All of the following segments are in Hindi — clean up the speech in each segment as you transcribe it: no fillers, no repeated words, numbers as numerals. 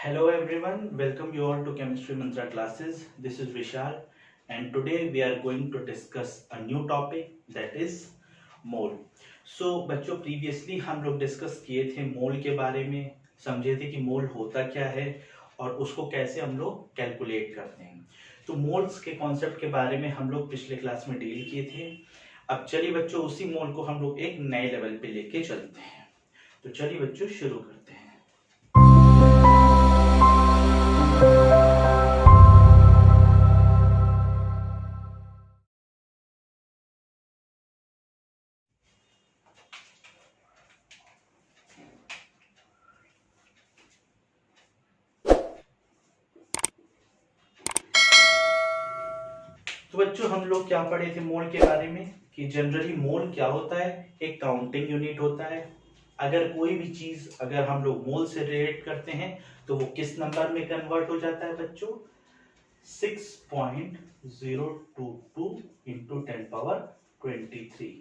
Hello everyone, welcome you all to Chemistry Mantra classes. This is Vishal and today we are going to discuss a new topic that is मोल. बच्चों प्रीवियसली हम लोग डिस्कस किए थे मोल के बारे में, समझे थे कि मोल होता क्या है और उसको कैसे हम लोग कैलकुलेट करते हैं. तो मोल्स के कॉन्सेप्ट के बारे में हम लोग पिछले क्लास में डील किए थे. अब चलिए बच्चों उसी मोल को हम लोग एक नए लेवल पे लेके चलते हैं. तो चलिए बच्चों शुरू करते हैं. तो बच्चों हम लोग क्या पढ़े थे मोल के बारे में कि जनरली मोल क्या होता है, एक काउंटिंग यूनिट होता है. अगर कोई भी चीज अगर हम लोग मोल से रिलेट करते हैं तो वो किस नंबर में कन्वर्ट हो जाता है बच्चों? 6.022 इंटू 10⁻23.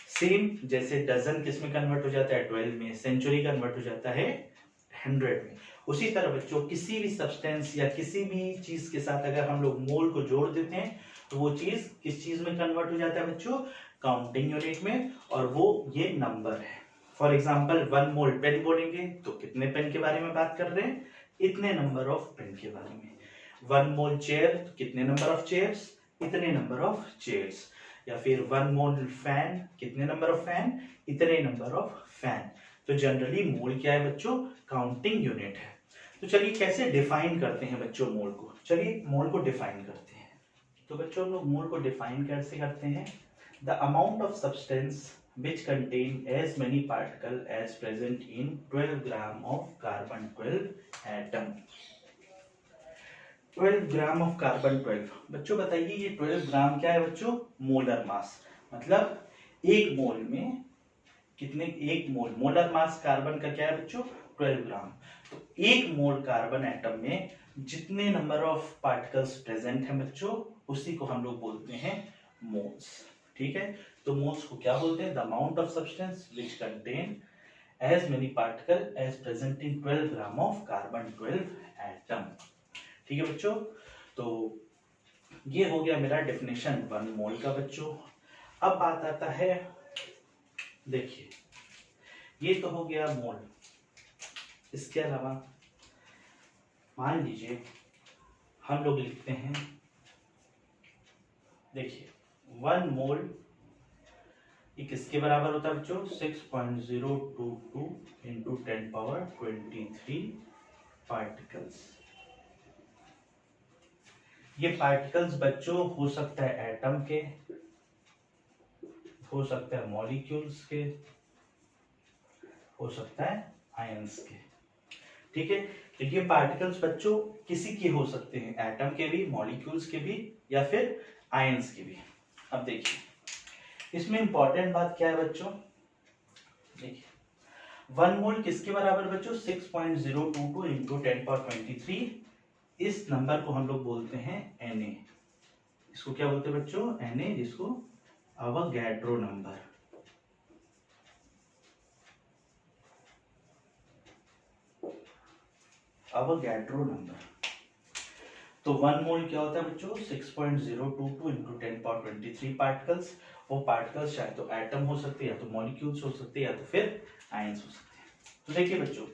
सेम जैसे डजन किस में कन्वर्ट हो जाता है? 12 में. सेंचुरी कन्वर्ट हो जाता है 100 में. उसी तरह बच्चों किसी भी सब्सटेंस या किसी भी चीज के साथ अगर हम लोग मोल को जोड़ देते हैं तो वो चीज किस चीज में कन्वर्ट हो जाता है बच्चों? काउंटिंग यूनिट में. और वो ये नंबर है. फॉर एग्जांपल 1 मोल पेन बोलेंगे तो कितने पेन के बारे में बात कर रहे हैं? इतने नंबर ऑफ पेन के बारे में. 1 मोल चेयर तो कितने नंबर ऑफ चेयर्स? इतने नंबर ऑफ चेयर्स. या फिर 1 मोल फैन, कितने नंबर ऑफ फैन? इतने नंबर ऑफ फैन. तो जनरली मोल क्या है बच्चों? काउंटिंग यूनिट है. तो चलिए कैसे डिफाइन करते हैं बच्चों मोल को. चलिए मोल को डिफाइन करते हैं. तो बच्चों हम लोग मोल को डिफाइन कैसे करते हैं? The amount of substance which contain as many particle as present in 12 gram of carbon 12 atom. 12 gram of carbon 12. बच्चों बताइए ये 12 ग्राम क्या है बच्चों? Molar mass. मतलब एक मोल में कितने? एक मोल. मोलर मास कार्बन का क्या है बच्चों? 12 ग्राम. तो एक मोल कार्बन एटम में जितने नंबर ऑफ पार्टिकल्स प्रेजेंट हैं बच्चों उसी को हम लोग बोलते हैं मोल्स. ठीक है. तो मोल्स को क्या बोलते हैं? The amount of substance which contain as many particle as present in 12 gram of carbon 12 atom. ठीक है बच्चों. तो ये हो गया मेरा डेफिनेशन 1 मोल का बच्चों. अब बात आता है, देखिए ये तो हो गया मोल. इसके अलावा मान लीजिए हम लोग लिखते हैं, देखिए 1 मोल ये किसके बराबर होता है बच्चों? 6.022 इंटू 10⁻23 पार्टिकल्स. ये पार्टिकल्स बच्चों हो सकता है एटम के, हो सकता है मॉलिक्यूल्स के, हो सकता है आयंस के. ठीक है. तो ये पार्टिकल्स बच्चों किसी के हो सकते हैं, एटम के भी, मॉलिक्यूल्स के भी या फिर आयंस के भी. अब देखिए इसमें इंपॉर्टेंट बात क्या है बच्चों? देखिए 1 मोल किसके बराबर बच्चों? 6.022 इंटू 10⁻23. इस नंबर को हम लोग बोलते हैं Na. इसको क्या बोलते हैं बच्चों? Na, जिसको अवोगाड्रो नंबर. Avogadro number. तो 1 मोल क्या होता है बच्चों? 6.022 इंटू 10⁻23 पार्टिकल्स. वो पार्टिकल्स चाहे तो एटम हो सकते हैं, या तो मॉलिक्यूल्स हो सकते हैं, या तो फिर आयंस हो सकते हैं. तो देखिए बच्चों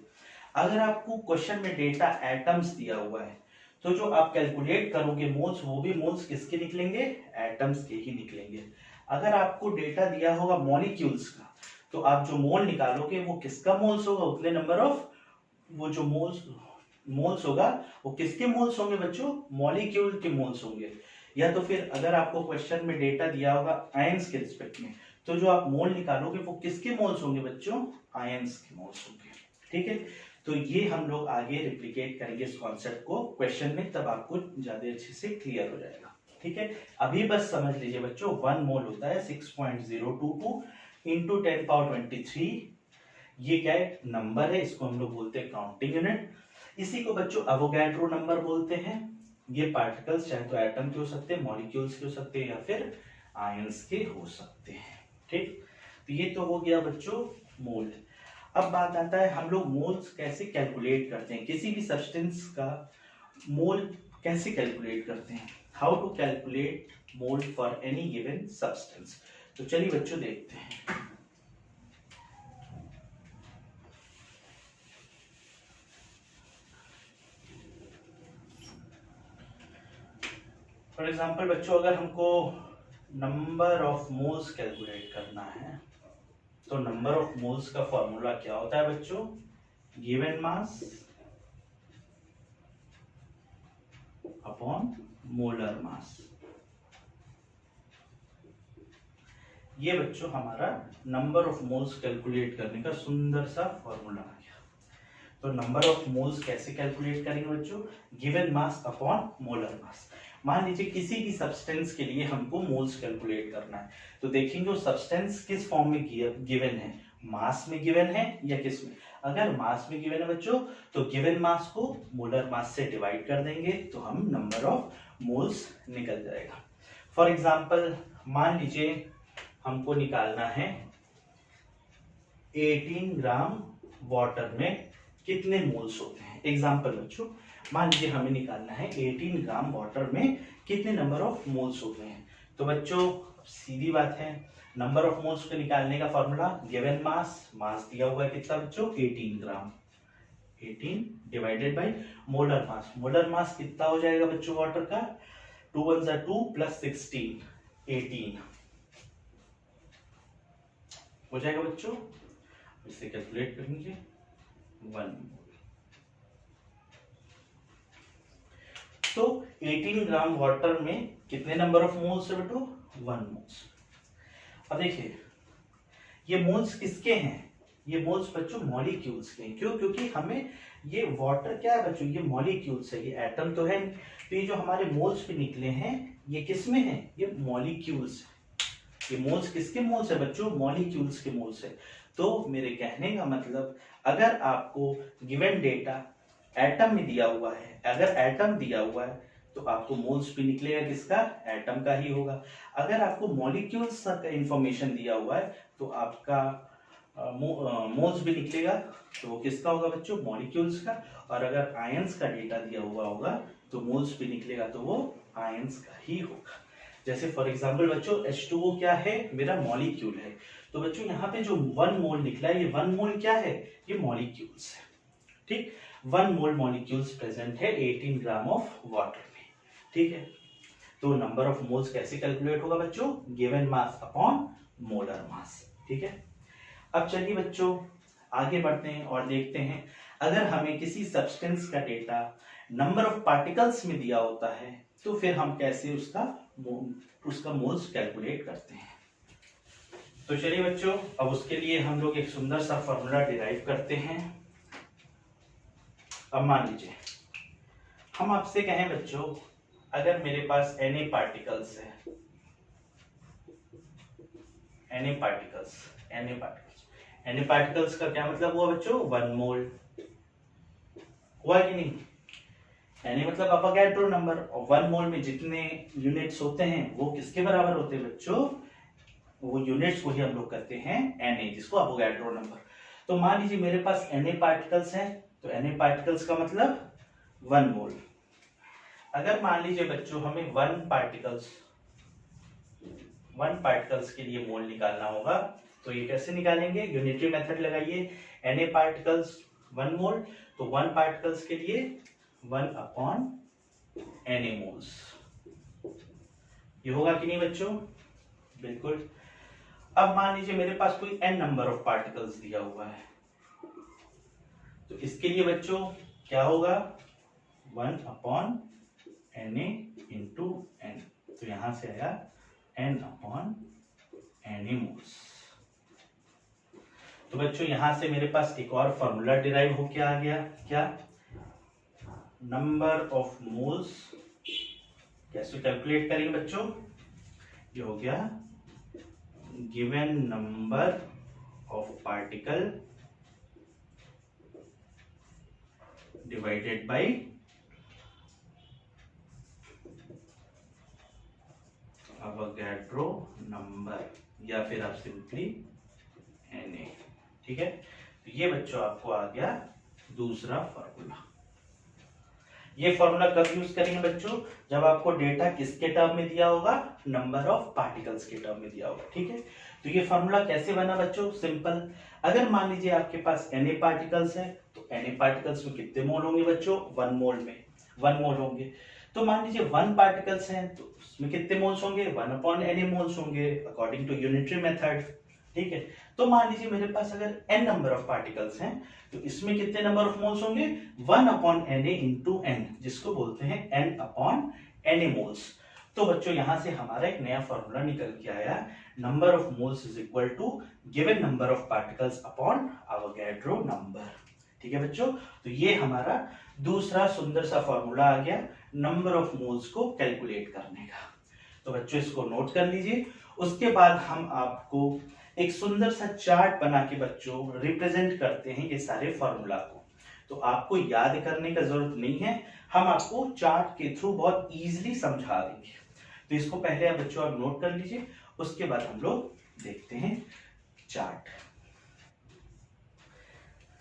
अगर आपको क्वेश्चन में डेटा एटम्स दिया हुआ है तो जो आप कैलकुलेट करोगे मोल्स, वो भी मोल्स किसके निकलेंगे? एटम्स के ही निकलेंगे. अगर आपको डेटा दिया होगा मॉलिक्यूल्स का तो आप जो मोल निकालोगे वो किसका मोल्स होगा? उतने नंबर ऑफ, वो जो मोल्स होगा वो किसके मोल्स होंगे बच्चों? मॉलिक्यूल के मोल्स होंगे. या तो फिर अगर आपको क्वेश्चन में डेटा दिया होगा आयंस के रिस्पेक्ट में तो जो आप मोल निकालोगे वो किसके मोल्स होंगे बच्चों? आयंस के मोल्स होंगे. ठीक है. तो ये हम लोग आगे रिप्लिकेट करेंगे इस कॉन्सेप्ट को क्वेश्चन में, तब आपको ज्यादा अच्छे से क्लियर हो जाएगा. ठीक है. अभी बस समझ लीजिए बच्चों 1 मोल होता है 6.022 इंटू 10⁻23. ये क्या है? नंबर है. इसको हम लोग बोलते हैं काउंटिंग यूनिट. इसी को बच्चों अवोगाड्रो नंबर बोलते हैं. ये पार्टिकल्स चाहे तो एटम के हो सकते हैं, मॉलिक्यूल्स के हो सकते हैं, या फिर आयंस के हो सकते हैं. ठीक. तो ये तो हो गया बच्चों मोल. अब बात आता है हम लोग मोल्स कैसे कैलकुलेट करते हैं, किसी भी सब्सटेंस का मोल कैसे कैलकुलेट करते हैं, how to calculate mole for any given substance. तो चलिए बच्चों देखते हैं। फॉर एग्जाम्पल बच्चों अगर हमको नंबर ऑफ मोल्स कैलकुलेट करना है तो नंबर ऑफ मोल्स का फॉर्मूला क्या होता है बच्चों, given mass upon molar mass. ये बच्चों हमारा नंबर ऑफ मोल्स कैलकुलेट करने का सुंदर सा फॉर्मूला आ गया। तो नंबर ऑफ मोल्स कैसे कैलकुलेट करेंगे बच्चों, given mass upon molar mass. मान लीजिए किसी भी सब्सटेंस के लिए हमको मोल्स कैलकुलेट करना है, तो देखेंगे वो सब्सटेंस किस फॉर्म में गिवन है, मास में गिवन है या किस में। अगर मास में गिवन है बच्चों तो गिवन मास को मोलर मास से डिवाइड कर देंगे तो हम नंबर ऑफ मोल्स निकल जाएगा। फॉर एग्जाम्पल मान लीजिए हमको निकालना है 18 ग्राम वाटर में कितने मोल्स होते हैं। एग्जाम्पल बच्चों मान लीजिए हमें निकालना है 18 ग्राम वाटर में कितने नंबर ऑफ मोल्स होते हैं। तो बच्चों सीधी बात है, नंबर ऑफ मोल्स को निकालने का फॉर्मूला गिवन मास, मास दिया हुआ है कितना बच्चों 18 ग्राम, 18 divided by molar mass. Molar mass कितना हो जाएगा बच्चों वाटर का, 2 1 जा 2 प्लस 16 18 हो जाएगा बच्चों। इसे कैलकुलेट करेंगे 1 तो 18 ग्राम वाटर में कितने नंबर ऑफ मोल्स है बेटो, 1 मोल्स। अब देखिए ये मोल्स किसके हैं, ये मोल्स बच्चों मॉलिक्यूल्स के हैं। क्यों, क्योंकि हमें ये वाटर क्या है बच्चों, ये मॉलिक्यूल्स है, ये एटम तो है नहीं। तो ये जो हमारे मोल्स पे निकले हैं ये किस में है, ये मॉलिक्यूल्स है। ये मोल्स किसके मोल्स है बच्चों, मॉलिक्यूल्स के मोल्स है। तो मेरे कहने का मतलब अगर आपको गिवन डेटा एटम में दिया हुआ है, अगर एटम दिया हुआ है तो आपको मोल्स भी निकलेगा किसका, एटम का ही होगा। अगर आपको मॉलिक्यूल्स का इंफॉर्मेशन दिया हुआ है तो आपका मोल्स भी निकलेगा, तो वो किसका होगा बच्चों, मॉलिक्यूल्स का। और अगर आयंस का डेटा दिया हुआ होगा तो मोल्स भी निकलेगा, तो वो आयंस का ही होगा। जैसे फॉर एग्जांपल बच्चों H2O क्या है, मेरा मॉलिक्यूल है। तो बच्चों यहाँ पे जो 1 मोल निकला है, ये 1 मोल क्या है, ये मॉलिक्यूल्स है। ठीक, 1 मोल मॉलिक्यूल्स प्रेजेंट है 18 ग्राम ऑफ वाटर में। ठीक है, तो नंबर ऑफ मोल्स कैसे कैलकुलेट होगा बच्चों, given mass upon molar mass. ठीक है, अब चलिए बच्चों आगे बढ़ते हैं और देखते हैं अगर हमें किसी सब्सटेंस का डेटा नंबर ऑफ पार्टिकल्स में दिया होता है तो फिर हम कैसे उसका मोल्स कैलकुलेट करते हैं। तो चलिए बच्चों अब उसके लिए हम लोग एक सुंदर सा फॉर्मूला डिराइव करते हैं। अब मान लीजिए हम आपसे कहें बच्चों अगर मेरे पास Na पार्टिकल्स है, Na पार्टिकल्स का क्या मतलब हुआ बच्चों, 1 मोल हुआ कि नहीं। Na मतलब अवोगाड्रो नंबर, और 1 मोल में जितने यूनिट्स होते हैं वो किसके बराबर होते हैं बच्चों, वो यूनिट्स को ही हम लोग करते हैं Na, जिसको अवोगाड्रो नंबर। तो मान लीजिए मेरे पास Na पार्टिकल्स हैं, तो Na पार्टिकल्स का मतलब 1 मोल। अगर मान लीजिए बच्चों हमें 1 पार्टिकल्स के लिए मोल निकालना होगा तो ये कैसे निकालेंगे, यूनिटरी मेथड लगाइए। Na पार्टिकल्स 1 मोल, तो 1 पार्टिकल्स के लिए 1 अपॉन Na मोल्स। ये होगा कि नहीं बच्चों, बिल्कुल। अब मान लीजिए मेरे पास कोई n नंबर ऑफ पार्टिकल्स दिया हुआ है, तो इसके लिए बच्चों क्या होगा, 1 अपॉन Na इंटू n, तो यहां से आया n अपॉन Na मोल्स। तो बच्चों यहां से मेरे पास एक और फॉर्मूला डिराइव होके आ गया, क्या, नंबर ऑफ मोल्स। कैसे कैलकुलेट करेंगे बच्चों, ये हो गया given number of particle divided by Avogadro number, या फिर आप सिंपली Na। ठीक है, तो ये बच्चों आपको आ गया दूसरा फॉर्मूला। ये फॉर्मूला कब यूज करेंगे बच्चों? जब आपको डेटा किसके टर्म में दिया होगा? नंबर ऑफ पार्टिकल्स के टर्म में दिया होगा। ठीक है, तो ये फॉर्मूला कैसे बना बच्चों? सिंपल, अगर मान लीजिए आपके पास Na पार्टिकल्स है तो Na पार्टिकल्स में कितने मोल होंगे बच्चों? 1 मोल में 1 मोल होंगे। तो मान लीजिए 1 पार्टिकल्स हैं तो उसमें कितने मोल्स होंगे? 1/Na मोल्स होंगे अकॉर्डिंग टू यूनिटरी मेथड। ठीक है, तो मान लीजिए मेरे पास अगर n नंबर ऑफ पार्टिकल्स हैं तो इसमें कितने नंबर ऑफ मोल्स होंगे? 1/Na इंटू n, जिसको बोलते हैं n/Na मोल्स। तो बच्चों यहां से हमारा एक नया फॉर्मूला निकल के आया, number of moles is equal to given number of particles upon Avogadro number. ठीक है बच्चों, तो ये हमारा दूसरा सुंदर सा फॉर्मूला आ गया नंबर ऑफ मोल्स को कैलकुलेट करने का। तो बच्चों इसको नोट कर लीजिए। उसके बाद हम आपको एक सुंदर सा चार्ट बना के बच्चों रिप्रेजेंट करते हैं ये सारे फॉर्मूला को। तो आपको याद करने का जरूरत नहीं है, हम आपको चार्ट के थ्रू बहुत इजीली समझा देंगे। तो इसको पहले आप बच्चों आप नोट कर लीजिए, उसके बाद हम लोग देखते हैं चार्ट।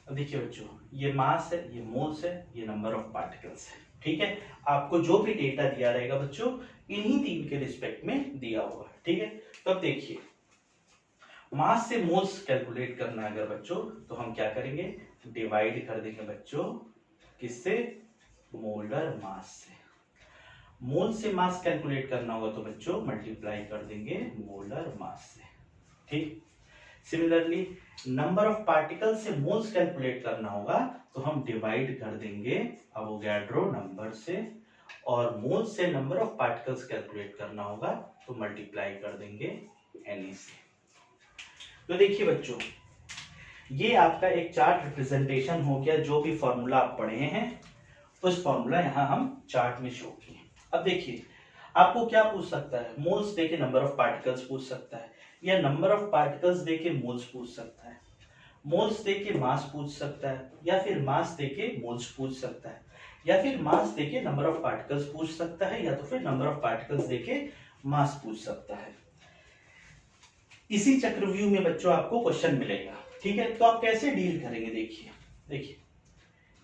अब देखिए बच्चों, ये मास है, ये मोल्स है, ये नंबर ऑफ पार्टिकल्स है। ठीक है, आपको जो भी डेटा दिया रहेगा बच्चों इन्हीं तीन के रिस्पेक्ट में दिया होगा। ठीक है, तो अब देखिए मास से मोल्स कैलकुलेट करना है अगर बच्चों, तो हम क्या करेंगे? डिवाइड कर देंगे बच्चों, किससे? मोलर मास से। मोल से मास कैलकुलेट करना होगा तो बच्चों मल्टीप्लाई कर देंगे मोलर मास से। ठीक, सिमिलरली नंबर ऑफ पार्टिकल से मोल्स कैलकुलेट करना होगा तो हम डिवाइड कर देंगे अवोगाड्रो नंबर से, और मोल से नंबर ऑफ पार्टिकल्स कैलकुलेट करना होगा तो मल्टीप्लाई कर देंगे Na से। तो देखिए बच्चों, ये आपका एक चार्ट रिप्रेजेंटेशन हो गया, जो भी फॉर्मूला आप पढ़े हैं उस फॉर्मूला यहां हम चार्ट में शो किए। अब देखिए आपको क्या पूछ सकता है? मोल्स देके नंबर ऑफ पार्टिकल्स पूछ सकता है, या नंबर ऑफ पार्टिकल्स देके मोल्स पूछ सकता है, मोल्स देके मास पूछ सकता है, या फिर मास देके मोल्स पूछ सकता है, या फिर मास देके नंबर ऑफ पार्टिकल्स पूछ सकता है, या तो फिर नंबर ऑफ पार्टिकल्स देके मास पूछ सकता है। इसी चक्रव्यूह में बच्चों आपको क्वेश्चन मिलेगा। ठीक है, तो आप कैसे डील करेंगे? देखिए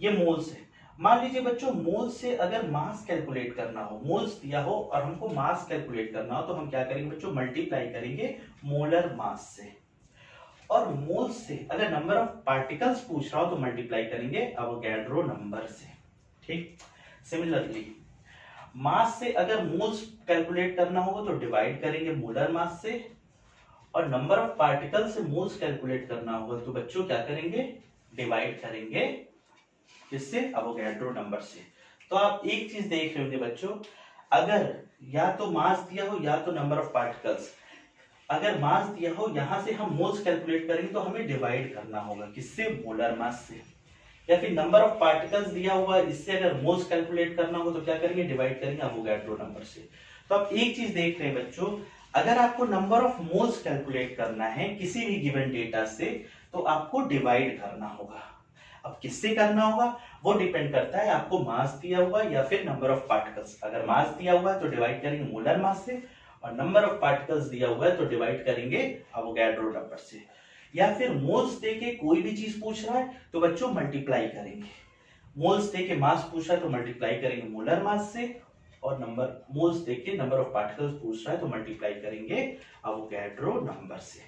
ये मोल्स है। मान लीजिए बच्चों मोल्स से अगर मास कैलकुलेट करना हो, मोल्स दिया हो और हमको मास कैलकुलेट करना हो, तो हम क्या करेंगे बच्चों? मल्टीप्लाई करेंगे मोलर मास से। और मोल्स से अगर नंबर ऑफ पार्टिकल्स पूछ रहा हो तो मल्टीप्लाई करेंगे अवोगाड्रो नंबर से। ठीक, सिमिलरली मास से अगर मोल्स कैलकुलेट करना होगा तो डिवाइड करेंगे मोलर मास से, और नंबर ऑफ पार्टिकल से मोल्स कैलकुलेट करना होगा तो बच्चों क्या करेंगे? डिवाइड करेंगे किससे? अवोगाड्रो नंबर से। तो आप एक चीज देख रहे होंगे बच्चों, अगर या तो मास दिया हो या तो नंबर ऑफ पार्टिकल्स, अगर मास दिया हो यहां से हम मोल्स कैलकुलेट करेंगे तो हमें डिवाइड करना होगा किससे? मोलर मास से। या फिर नंबर ऑफ पार्टिकल्स दिया हुआ, इससे अगर मोल्स कैलकुलेट करना हो तो क्या करेंगे? डिवाइड करेंगे अवोगाड्रो नंबर से। तो आप एक चीज देख रहे हैं बच्चों, अगर आपको नंबर ऑफ मोल्स कैलकुलेट करना है किसी भी गिवन डेटा से तो आपको डिवाइड करना होगा। अब किससे करना होगा वो डिपेंड करता है, आपको मास दिया हुआ या फिर नंबर ऑफ पार्टिकल्स। अगर मास दिया हुआ है तो डिवाइड करेंगे मोलर मास से, और नंबर ऑफ पार्टिकल्स दिया हुआ है तो डिवाइड करेंगे अवोगाड्रो नंबर से। या फिर मोल्स देके कोई भी चीज पूछ रहा है तो बच्चों मल्टीप्लाई करेंगे। मोल्स देके मास पूछ रहा है तो मल्टीप्लाई करेंगे मोलर मास से, और नंबर मोल्स देके नंबर ऑफ पार्टिकल्स पूछ रहा है तो मल्टीप्लाई करेंगे अवोगाड्रो नंबर से।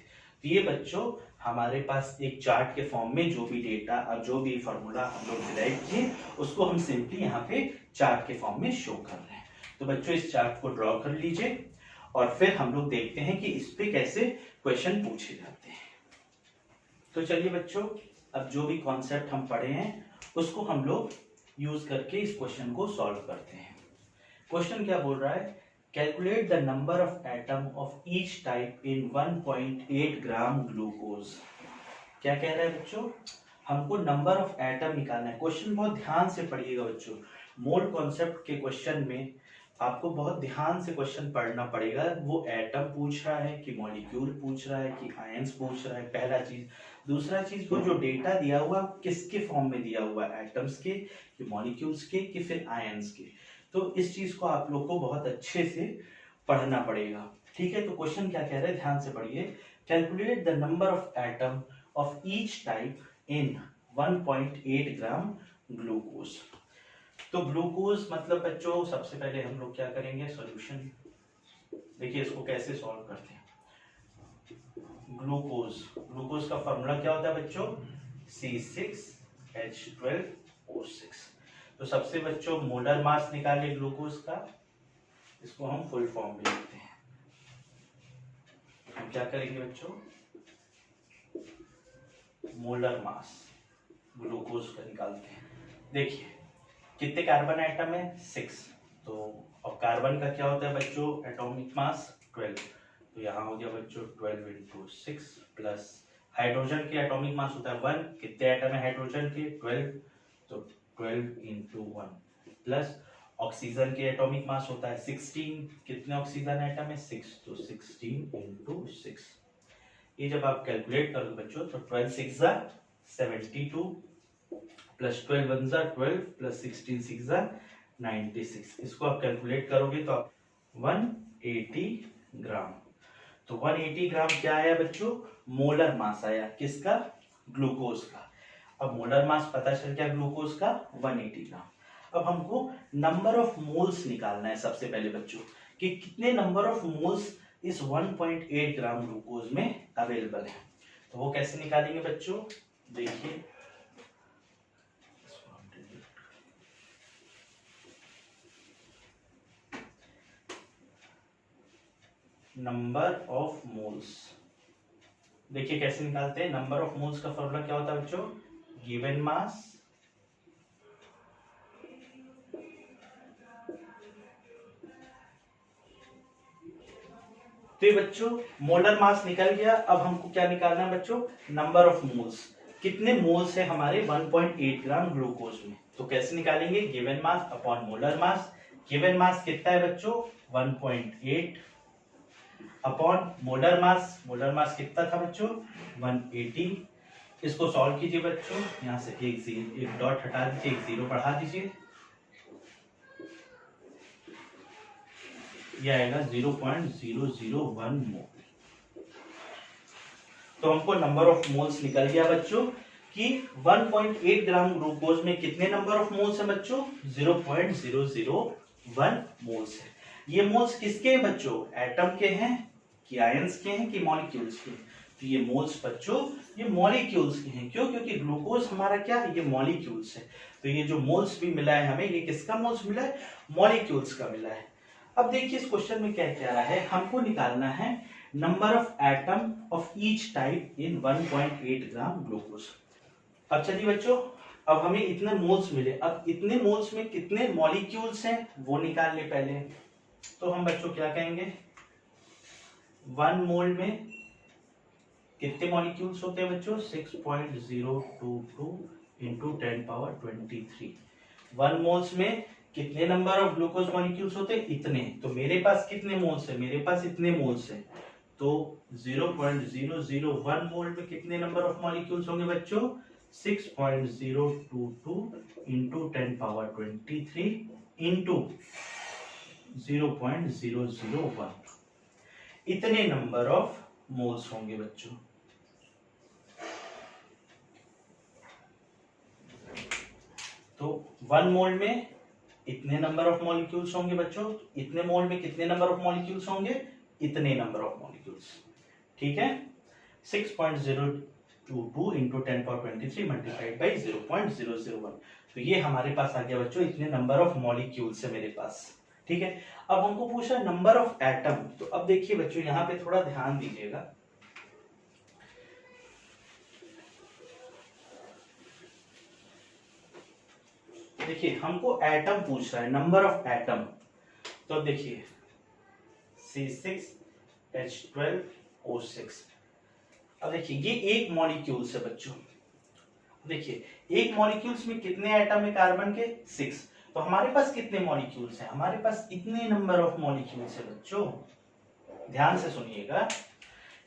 तो ये बच्चों हमारे पास एक चार्ट के फॉर्म में जो भी डेटा और जो भी फॉर्मूला हम लोग डिराइव किए उसको हम सिंपली यहाँ पे चार्ट के फॉर्म में शो कर रहे हैं। तो बच्चों इस चार्ट को ड्रॉ कर लीजिए और फिर हम लोग देखते हैं कि इस पे कैसे क्वेश्चन पूछे जाते हैं। तो चलिए बच्चों, अब जो भी कॉन्सेप्ट हम पढ़े हैं उसको हम लोग यूज करके इस क्वेश्चन को सॉल्व करते हैं। क्वेश्चन क्या बोल रहा है? Calculate the number of atom of each type in 1.8 gram glucose. क्या कह रहा है बच्चों? हमको नंबर ऑफ एटम निकालना है। क्वेश्चन बहुत ध्यान से पढ़िएगा बच्चों। मोल कॉन्सेप्ट के क्वेश्चन में आपको बहुत ध्यान से क्वेश्चन पढ़ना पड़ेगा। वो एटम पूछ रहा है कि मॉलिक्यूल पूछ रहा है कि आयंस पूछ रहा है, पहला चीज। दूसरा चीज, वो जो डेटा दिया हुआ किसके फॉर्म में दिया हुआ है, एटम्स के कि मॉलिक्यूल्स के कि फिर आयंस के। तो इस चीज को आप लोग को बहुत अच्छे से पढ़ना पड़ेगा। ठीक है, तो क्वेश्चन क्या कह रहे हैं ध्यान से पढ़िए। Calculate the number of atom of each type in 1.8 gram glucose. तो ग्लूकोज मतलब बच्चों सबसे पहले हम लोग क्या करेंगे, सॉल्यूशन। देखिए इसको कैसे सॉल्व करते हैं। ग्लूकोज का फॉर्मूला क्या होता है बच्चों, C6H12O6। तो सबसे बच्चों मोलर मास निकाले ग्लूकोज का, इसको हम फुल फॉर्म में लिखते हैं। हम क्या करेंगे बच्चों, मोलर मास ग्लूकोज का निकालते हैं। देखिए कितने कार्बन एटम है, 6। तो और कार्बन का क्या होता है बच्चों, एटॉमिक मास 12। तो यहाँ हो गया बच्चों 12 इंटू 6 प्लस हाइड्रोजन के एटॉमिक मास होता है 1। कितने एटम है हाइड्रोजन के, 12। तो 12 इंटू 1 प्लस ऑक्सीजन के एटॉमिक मास होता है 16। कितने ऑक्सीजन एटम है, 6। तो 16 इंटू 6। ये जब आप कैलकुलेट करोगे बच्चों तो 12 6 जा 72 प्लस 12 1 जा 12 प्लस 16 6 जा 96। इसको आप कैलकुलेट करोगे तो आप 180 ग्राम। तो 180 ग्राम क्या आया बच्चों, मोलर मास आया, किसका, ग्लूकोज का। अब मोलर मास पता चल गया ग्लूकोज का 180 ग्राम। अब हमको नंबर ऑफ मोल्स निकालना है सबसे पहले बच्चों, कि कितने नंबर ऑफ मोल्स इस 1.8 ग्राम ग्लूकोज में अवेलेबल है। तो वो कैसे निकालेंगे बच्चों, देखिए नंबर ऑफ मोल्स। देखिए कैसे निकालते हैं, नंबर ऑफ मोल्स का फॉर्मूला क्या होता है बच्चों, गिवन मास तो ये बच्चों मोलर मास निकल गया। अब हमको क्या निकालना है बच्चों, नंबर ऑफ मोल्स। कितने मोल्स है हमारे 1.8 ग्राम ग्लूकोज में। तो कैसे निकालेंगे, given mass upon molar mass. Given mass कितना है बच्चों 1.8 upon molar mass. Molar mass कितना था बच्चों 180। इसको सॉल्व कीजिए बच्चों, यहां से एक डॉट हटा दीजिए, एक जीरो बढ़ा दीजिए, यह आएगा 0.001 मोल। तो हमको नंबर ऑफ मोल्स निकल गया बच्चों कि 1.8 ग्राम ग्लूकोज में कितने नंबर ऑफ मोल्स है बच्चों, 0.001 मोल्स है। ये मोल्स किसके हैं बच्चों, एटम के हैं कि आयंस के हैं कि मॉलिक्यूल्स के। तो ये मोल्स बच्चों ये मॉलिक्यूल्स के हैं। क्यों, क्योंकि ग्लूकोज हमारा क्या है, ये मॉलिक्यूल्स है। तो ये जो मोल्स भी मिला है हमें, ये किसका मोल्स मिला है, मॉलिक्यूल्स का मिला है। अब देखिए इस क्वेश्चन में क्या कह रहा है, हमको निकालना है number of atom of each type in 1.8 gram glucose. अब चलिए बच्चों, अब हमें इतने मोल्स मिले, अब इतने मोल्स में कितने मॉलिक्यूल्स हैं वो निकाल ले पहले। तो हम बच्चों क्या कहेंगे, 1 मोल में कितने मॉलिक्यूल्स होते हैं बच्चों, 6.022 इंटू 10 पावर 23। 1 मोल्स में कितने नंबर ऑफ ग्लूकोज मॉलिक्यूल्स होते हैं, इतने। तो मेरे पास कितने मोल्स है, मेरे पास इतने मोल्स है। तो 0.001 मोल में कितने नंबर ऑफ मॉलिक्यूल्स होंगे बच्चों, 6.022 इंटू 10 पावर 23 इंटू 0.001, इतने नंबर ऑफ मोल्स होंगे बच्चों। तो 1 मोल में इतने नंबर ऑफ मॉलिक्यूल्स होंगे बच्चों, इतने मोल में कितने नंबर ऑफ मॉलिक्यूल्स होंगे, इतने नंबर ऑफ मॉलिक्यूल्स। ठीक है, 6.022 इंटू 10 पावर 23 मल्टीप्लाइड बाई 0.001। तो ये हमारे पास आ गया बच्चों, इतने नंबर ऑफ मॉलिक्यूल्स है मेरे पास। ठीक है, अब हमको पूछा नंबर ऑफ एटम। तो अब देखिए बच्चों यहाँ पे थोड़ा ध्यान दीजिएगा। देखिए हमको एटम पूछ रहा है, नंबर ऑफ एटम। तो देखिए C6H12O6। अब देखिए ये एक मॉलिक्यूल्स है बच्चों। देखिए एक मॉलिक्यूल्स में कितने एटम है कार्बन के, 6। तो हमारे पास कितने मॉलिक्यूल्स हैं, हमारे पास इतने नंबर ऑफ मॉलिक्यूल्स है बच्चों। ध्यान से सुनिएगा,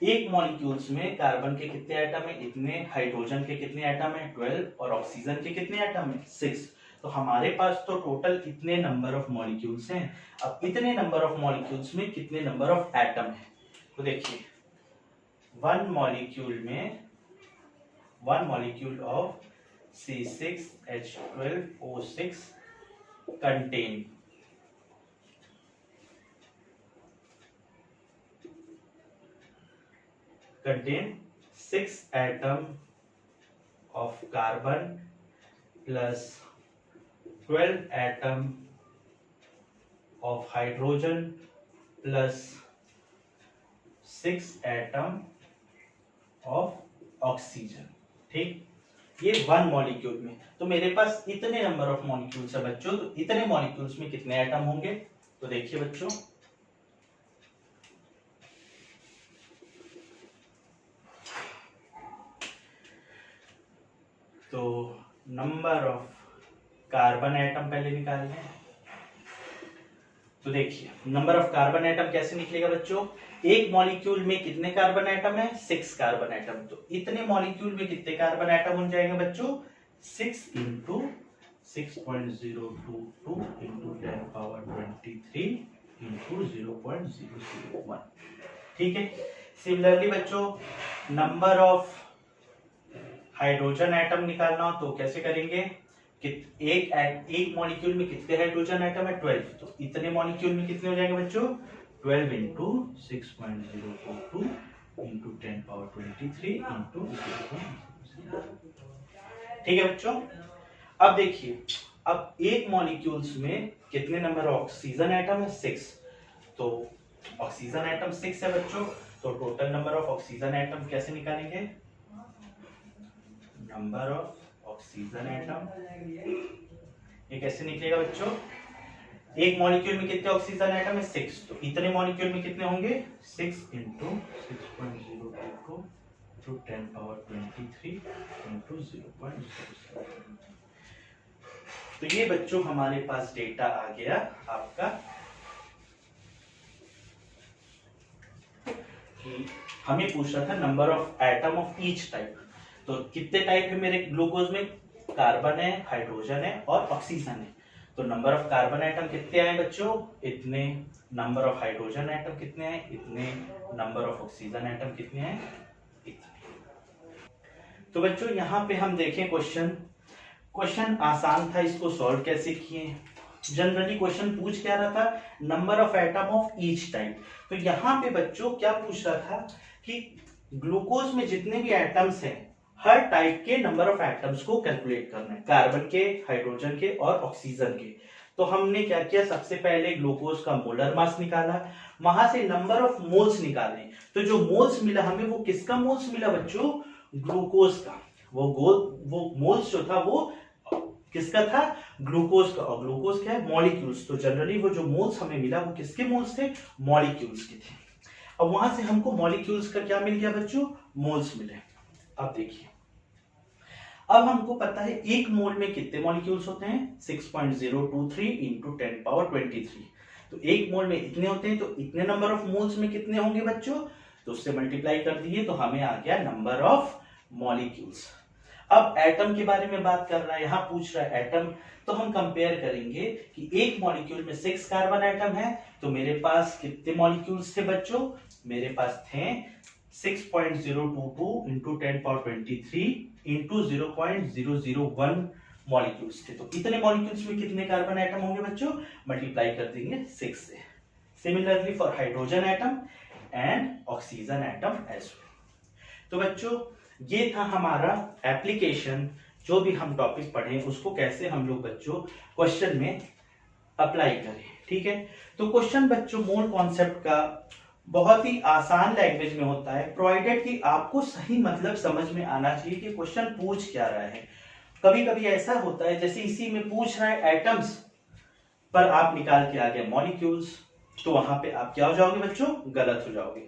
एक मॉलिक्यूल्स में कार्बन के कितने एटम है, इतने। हाइड्रोजन के कितने एटम है, 12। और ऑक्सीजन के कितने एटम है, 6। तो हमारे पास तो टोटल इतने नंबर ऑफ मॉलिक्यूल्स हैं। अब इतने नंबर ऑफ मॉलिक्यूल्स में कितने नंबर ऑफ एटम है। तो देखिए 1 मॉलिक्यूल में 1 molecule of C6H12O6 contain 6 atom of carbon plus 12 atom of hydrogen plus 6 atom of oxygen. ठीक, ये 1 मॉलिक्यूल में। तो मेरे पास इतने नंबर ऑफ मॉलिक्यूल्स है बच्चों, तो इतने मॉलिक्यूल्स में कितने एटम होंगे? तो देखिए बच्चों, तो नंबर ऑफ कार्बन एटम पहले निकाल लें। तो देखिए नंबर ऑफ कार्बन एटम कैसे निकलेगा बच्चों? एक मॉलिक्यूल में कितने कार्बन एटम है? 6 कार्बन एटम। तो इतने मॉलिक्यूल में कितने कार्बन एटम हो जाएंगे बच्चों? 6 इंटू 6.022 इंटू 10 पावर 23 इंटू 0.001। ठीक है। सिमिलरली बच्चों, नंबर ऑफ हाइड्रोजन एटम निकालना हो तो कैसे करेंगे? एक मॉलिक्यूल में कितने हाइड्रोजन एटम है? 12। तो इतने मॉलिक्यूल में कितने हो जाएंगे बच्चों? 12 इंटू 6.022 इंटू 10 पावर 23 इंटू 0.0। ठीक है बच्चों। अब देखिए, अब एक मॉलिक्यूल्स में कितने नंबर ऑक्सीजन एटम है? 6। तो ऑक्सीजन एटम 6 है बच्चों। तो total number of oxygen atom कैसे निकालेंगे? नंबर ऑफ ऑक्सीजन एटम, ये कैसे निकलेगा बच्चों? एक मॉलिक्यूल में कितने ऑक्सीजन एटम है? 6। तो इतने मॉलिक्यूल में कितने होंगे? 6 इंटू 6.022 टू 10 पावर 23 इंटू 0.07। तो ये बच्चों हमारे पास डेटा आ गया आपका कि हमें पूछ रहा था number of atom of each type. तो कितने टाइप है मेरे ग्लूकोज में? कार्बन है, हाइड्रोजन है और ऑक्सीजन है। तो नंबर ऑफ कार्बन एटम कितने आए बच्चों? इतने। नंबर ऑफ हाइड्रोजन एटम कितने आए? इतने। नंबर ऑफ ऑक्सीजन एटम कितने आए? इतने। तो बच्चों यहाँ पे हम देखें क्वेश्चन आसान था, इसको सॉल्व कैसे किए? जनरली क्वेश्चन पूछ क्या रहा था? Number of atom of each type. तो यहाँ पे बच्चों क्या पूछ रहा था कि ग्लूकोज में जितने भी एटम्स हैं, हर टाइप के नंबर ऑफ एटम्स को कैलकुलेट करना है, कार्बन के, हाइड्रोजन के और ऑक्सीजन के। तो हमने क्या किया? सबसे पहले ग्लूकोज का मोलर मास निकाला, वहां से नंबर ऑफ मोल्स निकाले। तो जो मोल्स मिला हमें, वो किसका मोल्स मिला बच्चों? ग्लूकोज का। वो मोल्स जो था वो किसका था? ग्लूकोज का। और ग्लूकोज क्या है? मॉलिक्यूल्स। तो जनरली वो जो मोल्स हमें मिला वो किसके मोल्स थे? मॉलिक्यूल्स के थे। अब वहां से हमको मॉलिक्यूल्स का क्या मिल गया बच्चों? मोल्स मिले। अब देखिए, अब हमको पता है एक मोल में कितने मॉलिक्यूल्स होते हैं? 6.023 इंटू 10 पावर 23। तो एक मोल में इतने होते हैं, तो इतने नंबर ऑफ मोल्स में कितने होंगे बच्चों? तो उससे मल्टीप्लाई कर दिए तो हमें आ गया नंबर ऑफ मॉलिक्यूल्स। अब एटम के बारे में बात कर रहा है, यहां पूछ रहा है एटम। तो हम कंपेयर करेंगे कि एक मॉलिक्यूल में 6 कार्बन एटम है, तो मेरे पास कितने मॉलिक्यूल्स थे बच्चों? मेरे पास थे 6.022 इंटू 10 पावर 23 इंटू 0.001 मॉलिक्यूल्स थे। तो इतने मॉलिक्यूल्स में कितने कार्बन एटम होंगे बच्चों? मल्टीप्लाई कर देंगे 6 से। Similarly for hydrogen atom and oxygen atom as well. तो बच्चों ये था हमारा एप्लीकेशन, जो भी हम टॉपिक पढ़े उसको कैसे हम लोग बच्चों क्वेश्चन में अप्लाई करें। ठीक है। तो क्वेश्चन बच्चों मूल कॉन्सेप्ट का बहुत ही आसान लैंग्वेज में होता है, प्रोवाइडेड कि आपको सही मतलब समझ में आना चाहिए कि क्वेश्चन पूछ क्या रहा है। कभी कभी ऐसा होता है जैसे इसी में पूछ रहा है एटम्स, पर आप निकाल के आ गए मॉलिक्यूल्स, तो वहां पे आप क्या हो जाओगे बच्चों? गलत हो जाओगे।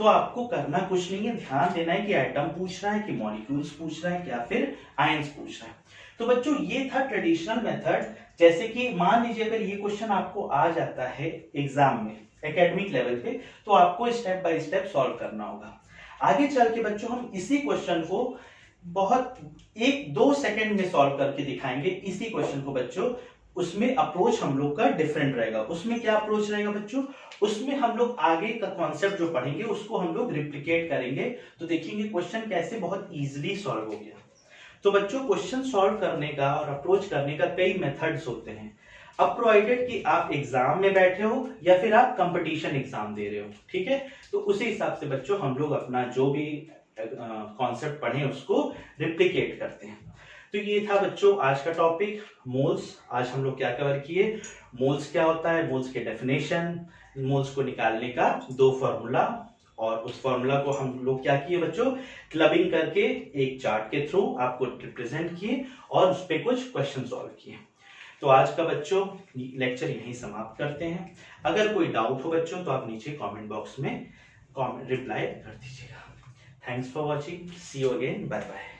तो आपको करना कुछ नहीं है, ध्यान देना है कि एटम पूछ रहा है कि मॉलिक्यूल्स पूछ रहा है या फिर आयंस पूछ रहा है। तो बच्चों ये था ट्रेडिशनल मेथड। जैसे कि मान लीजिए अगर ये क्वेश्चन आपको आ जाता है एग्जाम में एकेडमिक लेवल पे, तो आपको स्टेप बाय स्टेप सॉल्व करना होगा। आगे चल के बच्चों हम इसी क्वेश्चन को बहुत 1-2 सेकंड में सॉल्व करके दिखाएंगे। इसी क्वेश्चन को बच्चों उसमें अप्रोच हम लोग का डिफरेंट रहेगा। उसमें क्या अप्रोच रहेगा बच्चों, उसमें हम लोग आगे का कॉन्सेप्ट जो पढ़ेंगे उसको हम लोग रिप्लिकेट करेंगे, तो देखेंगे क्वेश्चन कैसे बहुत इजीली सॉल्व हो गया। तो बच्चों क्वेश्चन सॉल्व करने का और अप्रोच करने का कई मेथड्स होते हैं। अब प्रोवाइडेड कि आप एग्जाम में बैठे हो या फिर आप कंपटीशन एग्जाम दे रहे हो, ठीक है, तो उसी हिसाब से बच्चों हम लोग अपना जो भी कॉन्सेप्ट पढ़े उसको रिप्लिकेट करते हैं। तो ये था बच्चों आज का टॉपिक मोल्स। आज हम लोग क्या कवर किए, मोल्स क्या होता है, मोल्स के डेफिनेशन, मोल्स को निकालने का दो फॉर्मूला, और उस फॉर्मूला को हम लोग क्या किए बच्चों, क्लबिंग करके एक चार्ट के थ्रू आपको रिप्रेजेंट किए और उस पर कुछ क्वेश्चन सॉल्व किए। तो आज का बच्चों लेक्चर यहीं समाप्त करते हैं। अगर कोई डाउट हो बच्चों तो आप नीचे कमेंट बॉक्स में रिप्लाई कर दीजिएगा। Thanks for watching, see you again, bye bye.